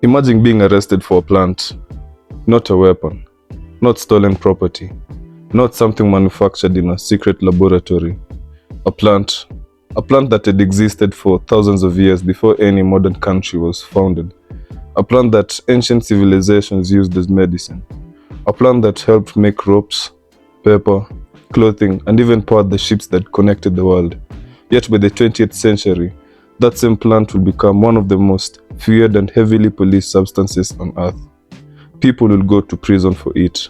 Imagine being arrested for a plant, not a weapon, not stolen property, not something manufactured in a secret laboratory. A plant, a plant that had existed for thousands of years before any modern country was founded. A plant that ancient civilizations used as medicine. A plant that helped make ropes, paper, clothing, and even powered the ships that connected the world. Yet by the 20th century, that same plant will become one of the most feared and heavily policed substances on earth. People will go to prison for it.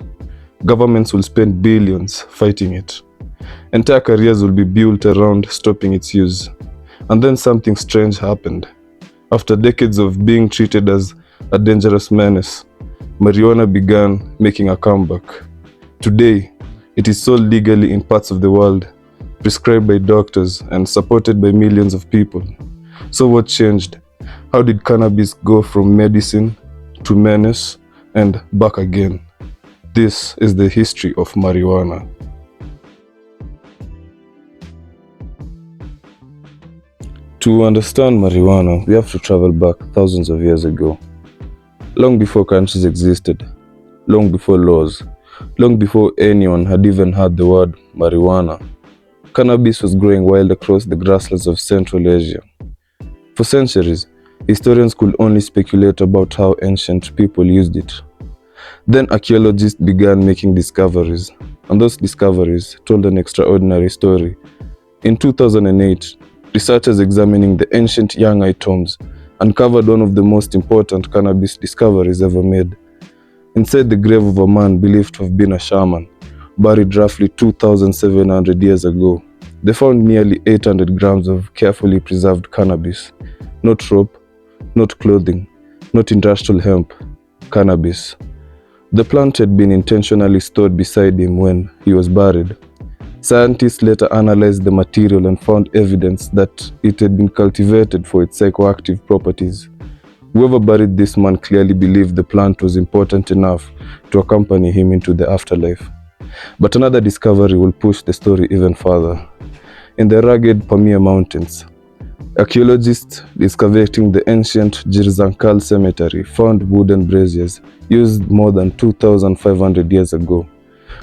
Governments will spend billions fighting it. Entire careers will be built around stopping its use. And then something strange happened. After decades of being treated as a dangerous menace, marijuana began making a comeback. Today, it is sold legally in parts of the world, prescribed by doctors and supported by millions of people. So what changed? How did cannabis go from medicine to menace and back again? This is the history of marijuana. To understand marijuana, we have to travel back thousands of years ago. Long before countries existed, long before laws, long before anyone had even heard the word marijuana, cannabis was growing wild across the grasslands of Central Asia. For centuries, historians could only speculate about how ancient people used it. Then archaeologists began making discoveries, and those discoveries told an extraordinary story. In 2008, researchers examining the ancient Yang'ai tombs uncovered one of the most important cannabis discoveries ever made. Inside the grave of a man believed to have been a shaman, buried roughly 2,700 years ago, they found nearly 800 grams of carefully preserved cannabis. Not rope, not clothing, not industrial hemp, cannabis. The plant had been intentionally stored beside him when he was buried. Scientists later analyzed the material and found evidence that it had been cultivated for its psychoactive properties. Whoever buried this man clearly believed the plant was important enough to accompany him into the afterlife. But another discovery will push the story even further. In the rugged Pamir Mountains, archaeologists excavating the ancient Jirzankal cemetery found wooden braziers used more than 2,500 years ago.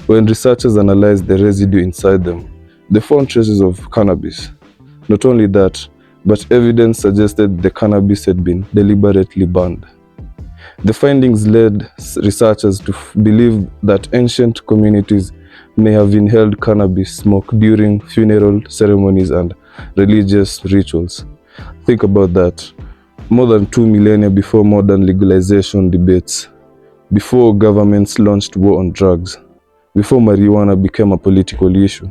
When researchers analyzed the residue inside them, they found traces of cannabis. Not only that, but evidence suggested the cannabis had been deliberately burned. The findings led researchers to believe that ancient communities may have inhaled cannabis smoke during funeral ceremonies and religious rituals. Think about that. More than 2 millennia before modern legalization debates, before governments launched war on drugs, before marijuana became a political issue,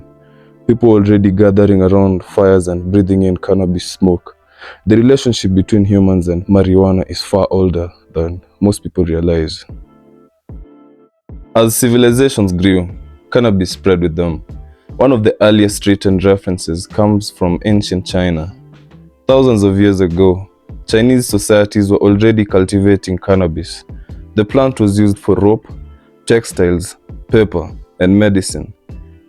people already gathering around fires and breathing in cannabis smoke. The relationship between humans and marijuana is far older than most people realize. As civilizations grew, cannabis spread with them. One of the earliest written references comes from ancient China. Thousands of years ago, Chinese societies were already cultivating cannabis. The plant was used for rope, textiles, paper, and medicine.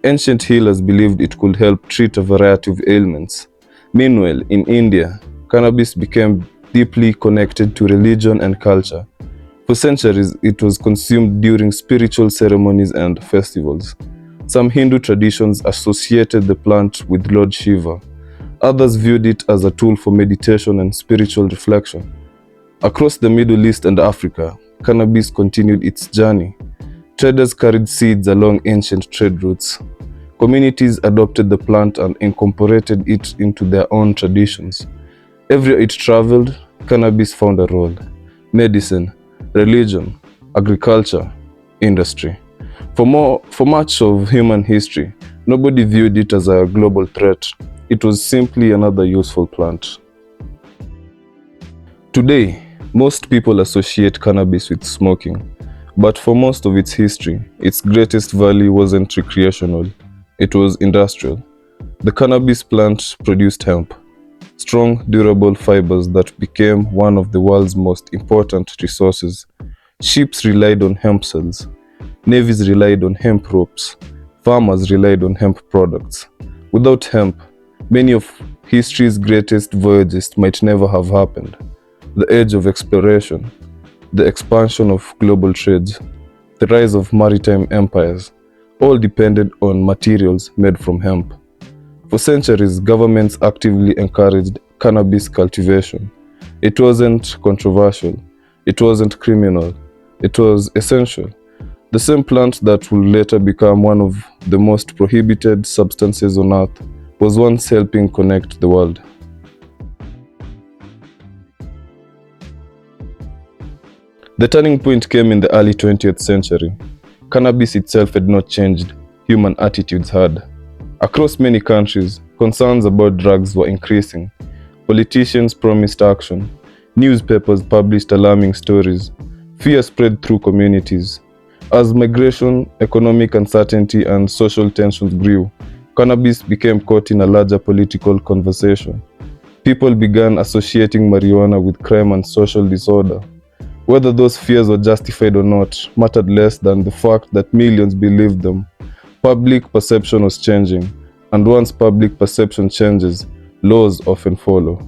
Ancient healers believed it could help treat a variety of ailments. Meanwhile, in India, cannabis became deeply connected to religion and culture. For centuries, it was consumed during spiritual ceremonies and festivals. Some Hindu traditions associated the plant with Lord Shiva. Others viewed it as a tool for meditation and spiritual reflection. Across the Middle East and Africa, cannabis continued its journey. Traders carried seeds along ancient trade routes. Communities adopted the plant and incorporated it into their own traditions. Everywhere it traveled, cannabis found a role. Medicine, religion, agriculture, industry. For much of human history, nobody viewed it as a global threat. It was simply another useful plant. Today, most people associate cannabis with smoking, but for most of its history, its greatest value wasn't recreational, it was industrial. The cannabis plant produced hemp, strong, durable fibers that became one of the world's most important resources. Ships relied on hemp cells, navies relied on hemp ropes, farmers relied on hemp products. Without hemp, many of history's greatest voyages might never have happened. The age of exploration, the expansion of global trades, the rise of maritime empires, all depended on materials made from hemp. For centuries, governments actively encouraged cannabis cultivation. It wasn't controversial, it wasn't criminal, it was essential. The same plant that would later become one of the most prohibited substances on earth was once helping connect the world. The turning point came in the early 20th century. Cannabis itself had not changed, human attitudes had. Across many countries, concerns about drugs were increasing. Politicians promised action. Newspapers published alarming stories. Fear spread through communities. As migration, economic uncertainty, and social tensions grew, cannabis became caught in a larger political conversation. People began associating marijuana with crime and social disorder. Whether those fears were justified or not mattered less than the fact that millions believed them. Public perception was changing, and once public perception changes, laws often follow.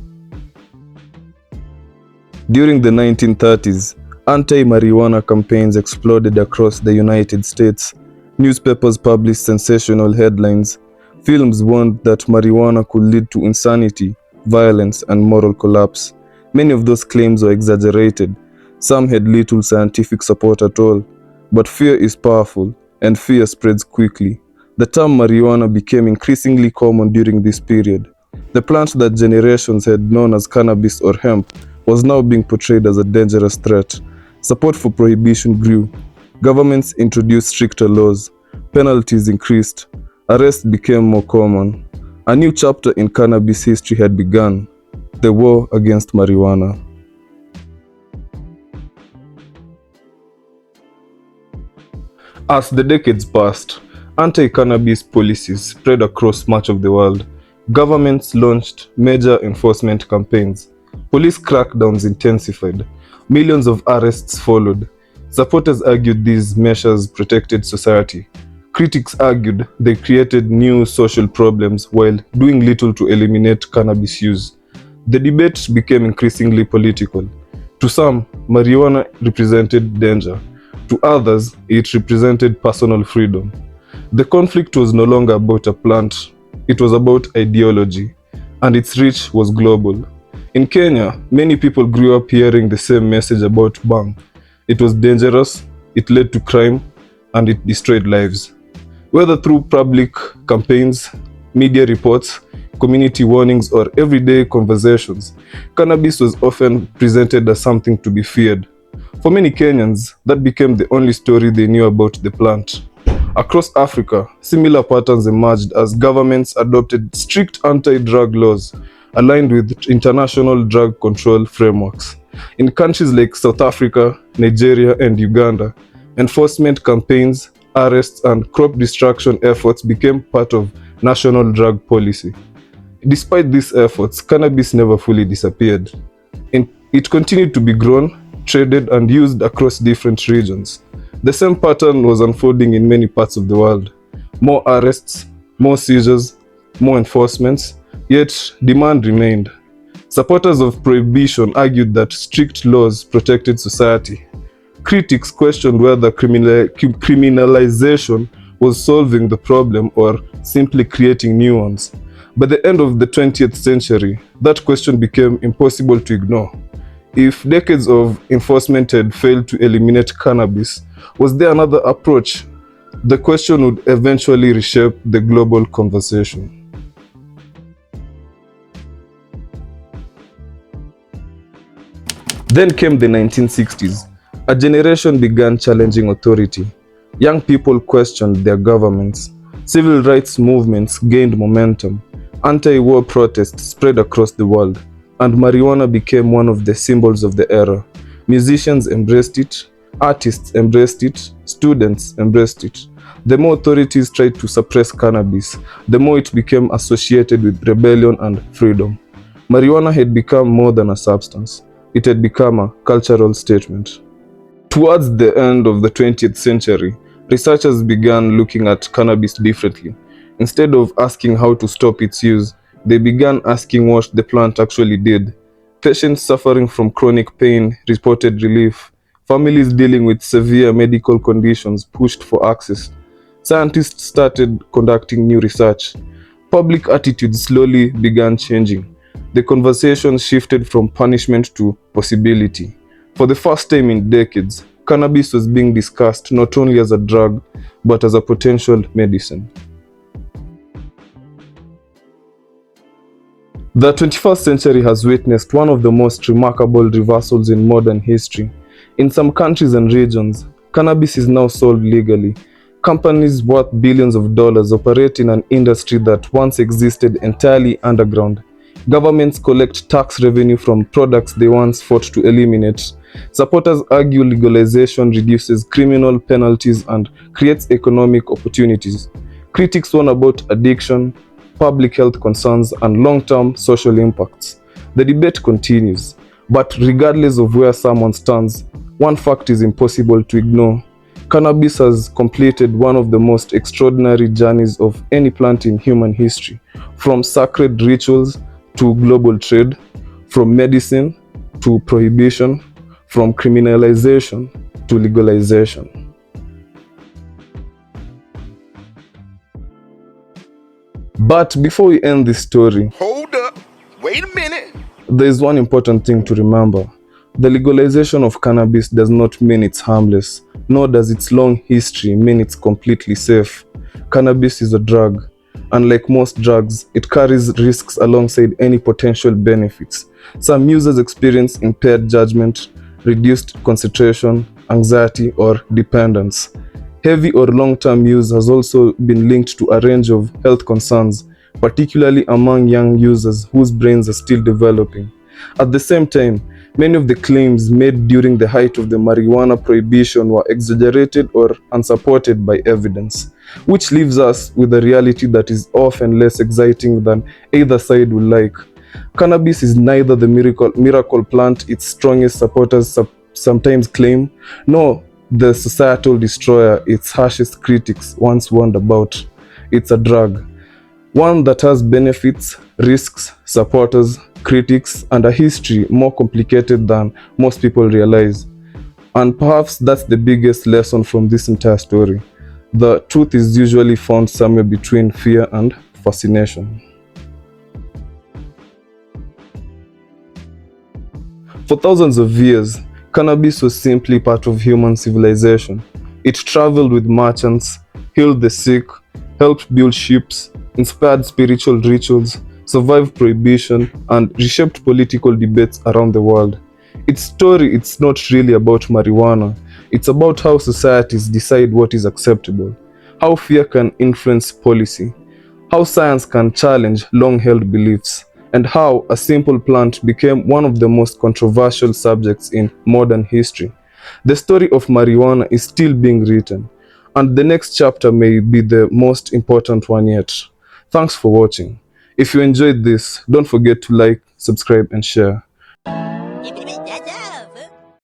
During the 1930s, anti-marijuana campaigns exploded across the United States. Newspapers published sensational headlines. Films warned that marijuana could lead to insanity, violence, and moral collapse. Many of those claims were exaggerated. Some had little scientific support at all. But fear is powerful, and fear spreads quickly. The term marijuana became increasingly common during this period. The plant that generations had known as cannabis or hemp was now being portrayed as a dangerous threat. Support for prohibition grew. Governments introduced stricter laws. Penalties increased. Arrests became more common. A new chapter in cannabis history had begun: the war against marijuana. As the decades passed, anti-cannabis policies spread across much of the world. Governments launched major enforcement campaigns. Police crackdowns intensified. Millions of arrests followed. Supporters argued these measures protected society. Critics argued they created new social problems while doing little to eliminate cannabis use. The debate became increasingly political. To some, marijuana represented danger. To others, it represented personal freedom. The conflict was no longer about a plant, it was about ideology, and its reach was global. In Kenya, many people grew up hearing the same message about bang. It was dangerous, it led to crime, and it destroyed lives. Whether through public campaigns, media reports, community warnings, or everyday conversations, cannabis was often presented as something to be feared. For many Kenyans, that became the only story they knew about the plant. Across Africa, similar patterns emerged as governments adopted strict anti-drug laws aligned with international drug control frameworks. In countries like South Africa, Nigeria, and Uganda, enforcement campaigns, arrests, and crop destruction efforts became part of national drug policy. Despite these efforts, cannabis never fully disappeared. It continued to be grown, traded, and used across different regions. The same pattern was unfolding in many parts of the world. More arrests, more seizures, more enforcements, yet demand remained. Supporters of prohibition argued that strict laws protected society. Critics questioned whether criminalization was solving the problem or simply creating new ones. By the end of the 20th century, that question became impossible to ignore. If decades of enforcement had failed to eliminate cannabis, was there another approach? The question would eventually reshape the global conversation. Then came the 1960s. A generation began challenging authority. Young people questioned their governments. Civil rights movements gained momentum. Anti-war protests spread across the world, and marijuana became one of the symbols of the era. Musicians embraced it, artists embraced it, students embraced it. The more authorities tried to suppress cannabis, the more it became associated with rebellion and freedom. Marijuana had become more than a substance. It had become a cultural statement. Towards the end of the 20th century, researchers began looking at cannabis differently. Instead of asking how to stop its use, they began asking what the plant actually did. Patients suffering from chronic pain reported relief. Families dealing with severe medical conditions pushed for access. Scientists started conducting new research. Public attitudes slowly began changing. The conversation shifted from punishment to possibility. For the first time in decades, cannabis was being discussed not only as a drug, but as a potential medicine. The 21st century has witnessed one of the most remarkable reversals in modern history. In some countries and regions, cannabis is now sold legally. Companies worth billions of dollars operate in an industry that once existed entirely underground. Governments collect tax revenue from products they once fought to eliminate. Supporters argue legalization reduces criminal penalties and creates economic opportunities. Critics warn about addiction, public health concerns, and long-term social impacts. The debate continues, but regardless of where someone stands, one fact is impossible to ignore. Cannabis has completed one of the most extraordinary journeys of any plant in human history, from sacred rituals to global trade, from medicine to prohibition, from criminalization to legalization. But before we end this story, Hold up. Wait a minute. there is one important thing to remember. The legalization of cannabis does not mean it's harmless, nor does its long history mean it's completely safe. Cannabis is a drug. Unlike most drugs, it carries risks alongside any potential benefits. Some users experience impaired judgment, reduced concentration, anxiety, or dependence. Heavy or long-term use has also been linked to a range of health concerns, particularly among young users whose brains are still developing. At the same time, many of the claims made during the height of the marijuana prohibition were exaggerated or unsupported by evidence, which leaves us with a reality that is often less exciting than either side would like. Cannabis is neither the miracle plant its strongest supporters sometimes claim, nor the societal destroyer its harshest critics once warned about. It's a drug, one that has benefits, risks, supporters, critics, and a history more complicated than most people realize. And perhaps that's the biggest lesson from this entire story. The truth is usually found somewhere between fear and fascination. For thousands of years, cannabis was simply part of human civilization. It traveled with merchants, healed the sick, helped build ships, inspired spiritual rituals, survived prohibition, and reshaped political debates around the world. Its story is not really about marijuana, it's about how societies decide what is acceptable, how fear can influence policy, how science can challenge long-held beliefs, and how a simple plant became one of the most controversial subjects in modern history. The story of marijuana is still being written, and the next chapter may be the most important one yet. Thanks for watching. If you enjoyed this, don't forget to like, subscribe, and share. Yippee-yippee-yay-yay!